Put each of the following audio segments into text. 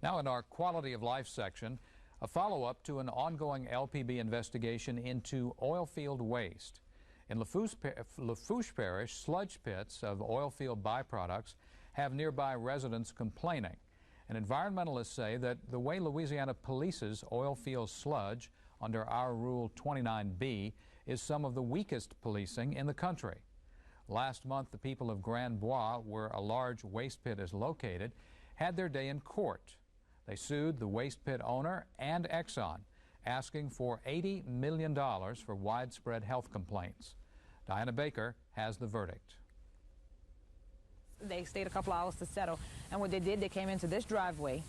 Now in our quality of life section, a follow-up to an ongoing LPB investigation into oil field waste. In Lafourche Parish, sludge pits of oil field byproducts have nearby residents complaining. And environmentalists say that the way Louisiana polices oil field sludge under our Rule 29B is some of the weakest policing in the country. Last month, the people of Grand Bois, where a large waste pit is located, had their day in court. They sued the waste pit owner and Exxon, asking for $80 million for widespread health complaints. Diana Baker has the verdict. They stayed a couple hours to settle, and what they did, they came into this driveway,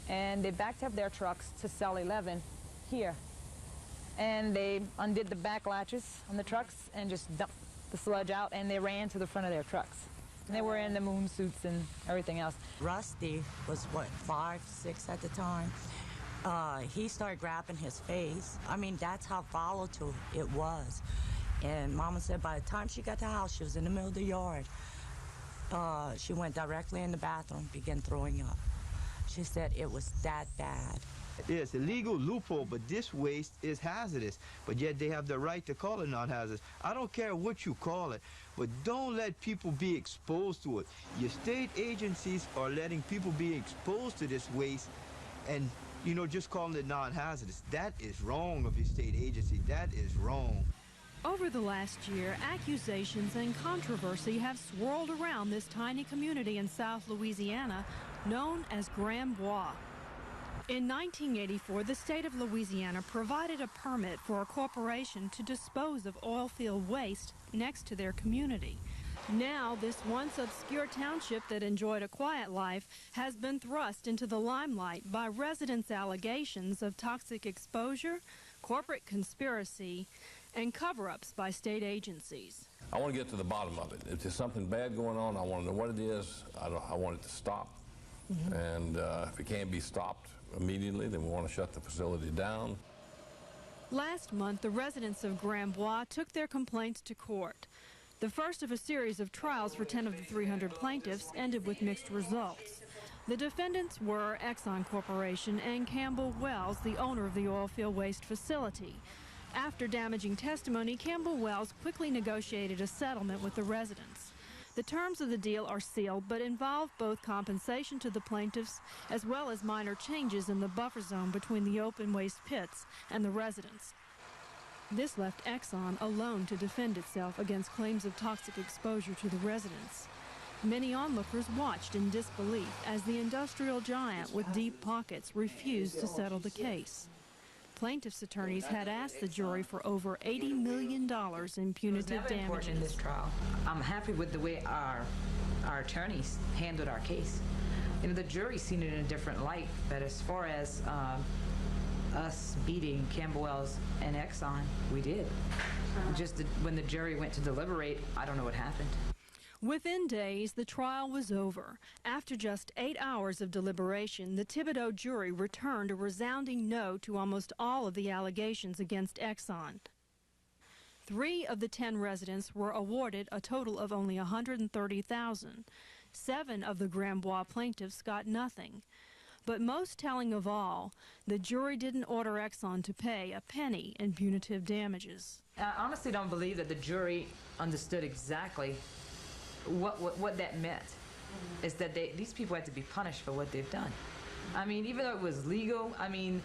and they backed up their trucks to cell 11 here. And they undid the back latches on the trucks and just dumped the sludge out, and they ran to the front of their trucks. And they were in the moon suits and everything else. Rusty was, what, 5, 6 at the time? He started grabbing his face. I mean, that's how volatile it was. And Mama said by the time she got to the house, she was in the middle of the yard. She went directly in the bathroom, began throwing up. She said it was that bad. It's a legal loophole, but this waste is hazardous. But yet they have the right to call it non-hazardous. I don't care what you call it, but don't let people be exposed to it. Your state agencies are letting people be exposed to this waste and, you know, just calling it non-hazardous. That is wrong of your state agency. That is wrong. Over the last year, accusations and controversy have swirled around this tiny community in South Louisiana known as Grand Bois. In 1984, the state of Louisiana provided a permit for a corporation to dispose of oil field waste next to their community. Now, this once obscure township that enjoyed a quiet life has been thrust into the limelight by residents' allegations of toxic exposure, corporate conspiracy, and cover-ups by state agencies. I want to get to the bottom of it. If there's something bad going on, I want to know what it is. I want it to stop. And if it can't be stopped immediately, then we want to shut the facility down. Last month, the residents of Grand Bois took their complaints to court. The first of a series of trials for 10 of the 300 plaintiffs ended with mixed results. The defendants were Exxon Corporation and Campbell Wells, the owner of the oil field waste facility. After damaging testimony, Campbell Wells quickly negotiated a settlement with the residents. The terms of the deal are sealed, but involve both compensation to the plaintiffs as well as minor changes in the buffer zone between the open waste pits and the residents. This left Exxon alone to defend itself against claims of toxic exposure to the residents. Many onlookers watched in disbelief as the industrial giant with deep pockets refused to settle the case. Plaintiffs' attorneys had asked the jury for over $80 million in punitive damages. In this trial, I'm happy with the way our attorneys handled our case. You know, the jury's seen it in a different light, but as far as us beating Campbell Wells and Exxon, we did. Just when the jury went to deliberate, I don't know what happened. Within days, the trial was over. After just 8 hours of deliberation, the Thibodeau jury returned a resounding no to almost all of the allegations against Exxon. 3 of the 10 residents were awarded a total of only $130,000. 7 of the Grand Bois plaintiffs got nothing. But most telling of all, the jury didn't order Exxon to pay a penny in punitive damages. I honestly don't believe that the jury understood exactly what that meant. Is that these people had to be punished for what they've done. I mean, even though it was legal, I mean,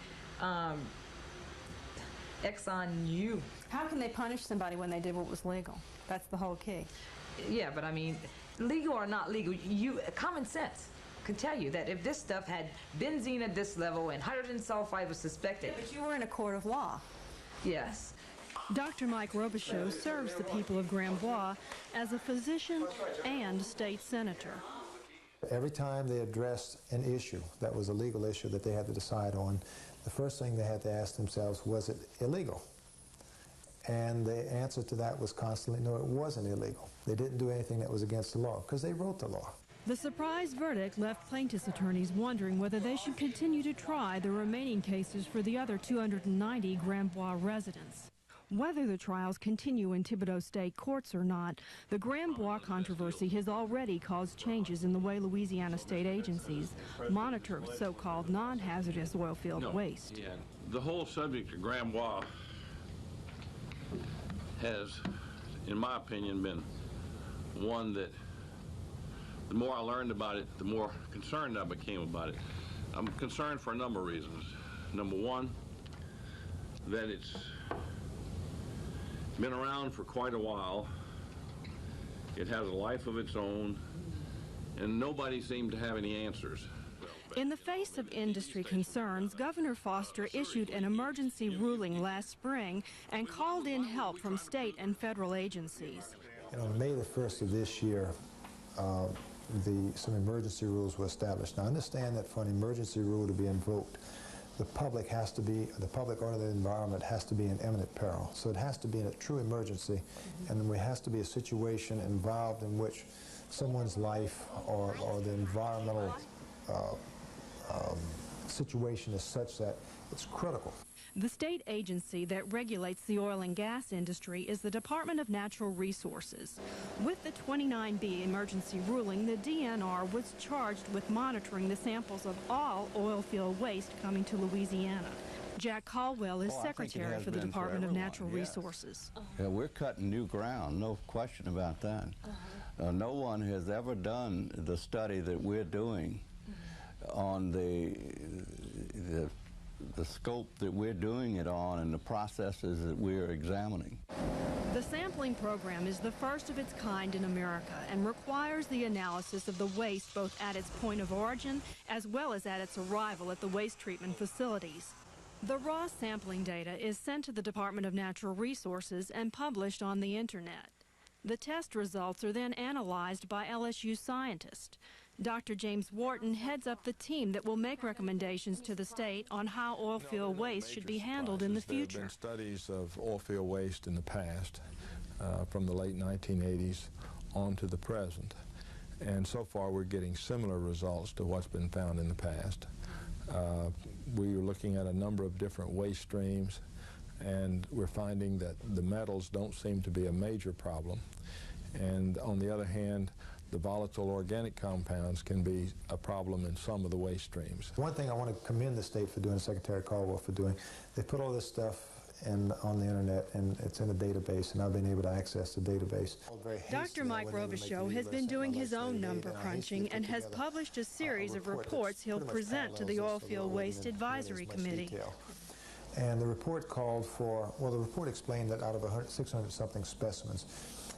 Exxon knew. How can they punish somebody when they did what was legal? That's the whole key. Yeah, but I mean, legal or not legal, common sense can tell you that if this stuff had benzene at this level and hydrogen sulfide was suspected. Yeah, but you were in a court of law. Yes. Dr. Mike Robichaud serves the people of Grand Bois as a physician and state senator. Every time they addressed an issue that was a legal issue that they had to decide on, the first thing they had to ask themselves, was it illegal? And the answer to that was constantly, no, it wasn't illegal. They didn't do anything that was against the law, because they wrote the law. The surprise verdict left plaintiffs' attorneys wondering whether they should continue to try the remaining cases for the other 290 Grand Bois residents. Whether the trials continue in Thibodaux state courts or not, the Grand Bois controversy has already caused changes in the way Louisiana state agencies monitor so-called non-hazardous oil field waste. Yeah. The whole subject of Grand Bois has, in my opinion, been one that the more I learned about it, the more concerned I became about it. I'm concerned for a number of reasons. Number one, that it's been around for quite a while. It has a life of its own, and nobody seemed to have any answers. In the face of industry concerns, Governor Foster issued an emergency ruling last spring and called in help from state and federal agencies. And on May the 1st of this year, some emergency rules were established. Now understand that for an emergency rule to be invoked, the public or the environment has to be in imminent peril. So it has to be in a true emergency, and there has to be a situation involved in which someone's life or the environmental situation is such that it's critical. The state agency that regulates the oil and gas industry is the Department of Natural Resources. With the 29B emergency ruling, the DNR was charged with monitoring the samples of all oil field waste coming to Louisiana. Jack Caldwell is secretary for the Department of Natural Resources. Yeah, we're cutting new ground, no question about that. No one has ever done the study that we're doing on the scope that we're doing it on and the processes that we're examining. The sampling program is the first of its kind in America and requires the analysis of the waste both at its point of origin as well as at its arrival at the waste treatment facilities. The raw sampling data is sent to the Department of Natural Resources and published on the internet. The test results are then analyzed by LSU scientists. Dr. James Wharton heads up the team that will make recommendations to the state on how oil field waste should be handled in the future. There have been studies of oil field waste in the past, from the late 1980s on to the present. And so far we're getting similar results to what's been found in the past. We are looking at a number of different waste streams, and we're finding that the metals don't seem to be a major problem. And on the other hand, the volatile organic compounds can be a problem in some of the waste streams. One thing I want to commend the state for doing, Secretary Caldwell for doing, they put all this stuff on the internet, and it's in a database, and I've been able to access the database. Dr. Mike Robichaux has been doing his own number crunching and has published a series of reports he'll present to the Oilfield Waste Advisory Committee. And the report called for, well, the report explained that out of 600-something specimens,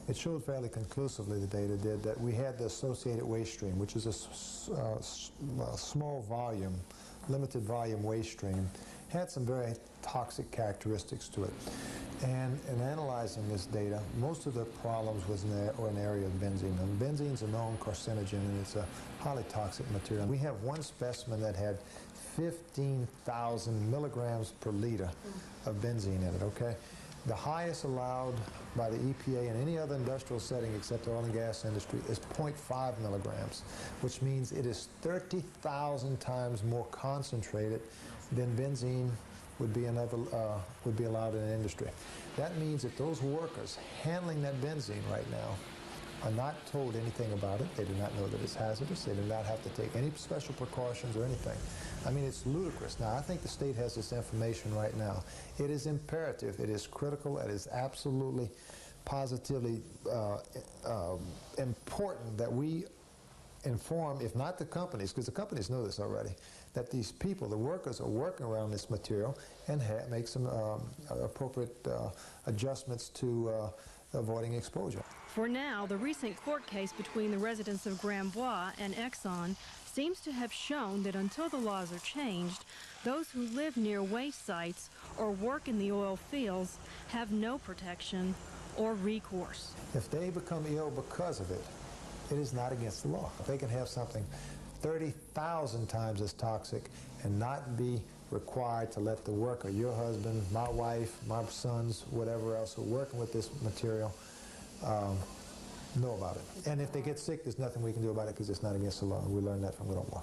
it showed fairly conclusively, the data did, that we had the associated waste stream, which is a small volume, limited volume waste stream, had some very toxic characteristics to it. And in analyzing this data, most of the problems was in the area of benzene. And benzene is a known carcinogen, and it's a highly toxic material. We have one specimen that had 15,000 milligrams per liter of benzene in it, okay? The highest allowed by the EPA in any other industrial setting except the oil and gas industry is 0.5 milligrams, which means it is 30,000 times more concentrated than benzene would be allowed in an industry. That means that those workers handling that benzene right now are not told anything about it. They do not know that it's hazardous. They do not have to take any special precautions or anything. I mean, it's ludicrous. Now, I think the state has this information right now. It is imperative. It is critical. It is absolutely, positively important that we inform, if not the companies, because the companies know this already, that these people, the workers, are working around this material and make some appropriate adjustments to avoiding exposure. For now, the recent court case between the residents of Grand Bois and Exxon seems to have shown that until the laws are changed, those who live near waste sites or work in the oil fields have no protection or recourse. If they become ill because of it, it is not against the law. They can have something 30,000 times as toxic and not be required to let the worker, your husband, my wife, my sons, whatever else who are working with this material, know about it. And if they get sick, there's nothing we can do about it because it's not against the law. We learned that from Grand Bois.